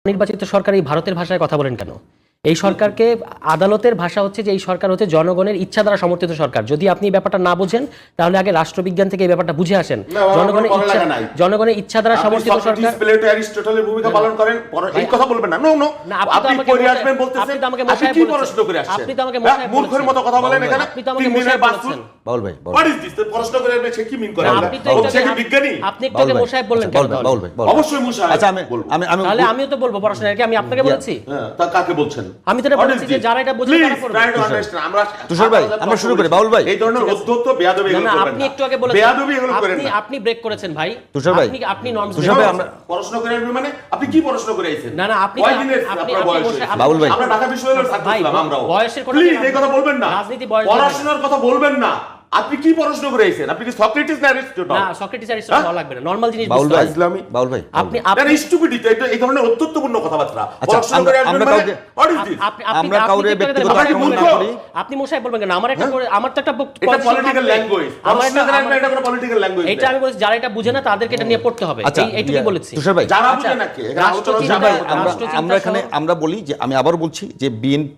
নির্বাচিত সরকার এই ভারতের ভাষায় কথা বলেন কেন? এই সরকারকে আদালতের ভাষা হচ্ছে যে এই সরকার হচ্ছে জনগণের ইচ্ছা দ্বারা সমর্থিত সরকার। যদি আপনি এই ব্যাপারটা না বোঝেন তাহলে আগে রাষ্ট্রবিজ্ঞান থেকে এই ব্যাপারটা বুঝে আসেন। জনগণের ইচ্ছা দ্বারা সমর্থিত সরকার। প্লেটো অ্যারিস্টটলের ভূমিকা পালন করেন, এই কথা বলবেন না। নো আপনি পড়ে আসবেন বলতেছেন, আপনি কি প্রশ্ন করে আসছেন? আপনি তো আমাকে মশাই বলছেন, মূর্খের মতো কথা বলেন এখানে। আপনি তো আমাকে মশাই বলছেন। বাউল ভাই, হোয়াট ইজ দিস? প্রশ্ন করে সে কি মিন করে? আপনি তো একটু বিজ্ঞানী, আপনি একটু আগে মশাই বললেন কেন? বাউল ভাই, অবশ্যই মশাই। আচ্ছা আমি তাহলে আমিও তো বলবো পড়াশোনা কি আমি আপনাকে বলেছি? হ্যাঁ, তা কাকে বলছেন? আমি তো এটা বলেছি যে যারা এটা বোঝে তারা পড়বে। তুষার ভাই, আমরা শুরু করি। বাউল ভাই, এই ধরনের অধ্যত্ত বেয়াদবি এগুলো না, করবেন আপনি না। একটু আগে বলেছেন বেয়াদবি এগুলো করেন না। আপনি ব্রেক করেছেন ভাই। তুষার ভাই, আপনি নর্মস। তুষার ভাই, আমরা প্রশ্ন করে আসবেন মানে আপনি কি প্রশ্ন করে আইছেন? না আপনি আপনার বয়স হয়েছে। বাউল ভাই, আমরা ঢাকা বিশ্ববিদ্যালয়ের ছাত্র ভাই, ছিলাম আমরাও। বয়সের কথা প্লিজ এই কথা বলবেন না। রাজনীতি বয়স পড়াশোনার কথা বলবেন না। আপনি কি প্রশ্ন করে আইছেন? আপনি কি সক্রেটিস না অ্যারিস্টটল? না, সক্রেটিস অ্যারিস্টটল হওয়া লাগবে না, নরমাল জিনিস বাউল বুঝতে ভাই, হবে। ইসলামী বাউল ভাই, আপনি এটা স্টুপিডিটি, এটা এই ধরনের অত্যন্তপূর্ণ কথাবার্তা। আচ্ছা, প্রশ্ন করে আসবেন আমরা মানে কাউকে হোয়াট ইজ দিস? আমরা কাউরে ব্যক্তিগত আক্রমণ না করি। আপনি মশাই বলবেন কেন? আমার একটা আমার তো একটা এটা পলিটিক্যাল ল্যাঙ্গুয়েজ। আমার প্রশ্ন করে আসবেন, এটা কোনো পলিটিক্যাল ল্যাঙ্গুয়েজ। এটা আমি বলছি যারা এটা বুঝে না তাদেরকে এটা নিয়ে পড়তে হবে। আচ্ছা, এইটুকুই বলেছি। তুষার ভাই, যারা বুঝে না কে? এখানে আলোচনা রাষ্ট্রচিন্তা- সবাই আমরা এখানে আমরা বলি যে, আমি আবার বলছি যে বিএনপি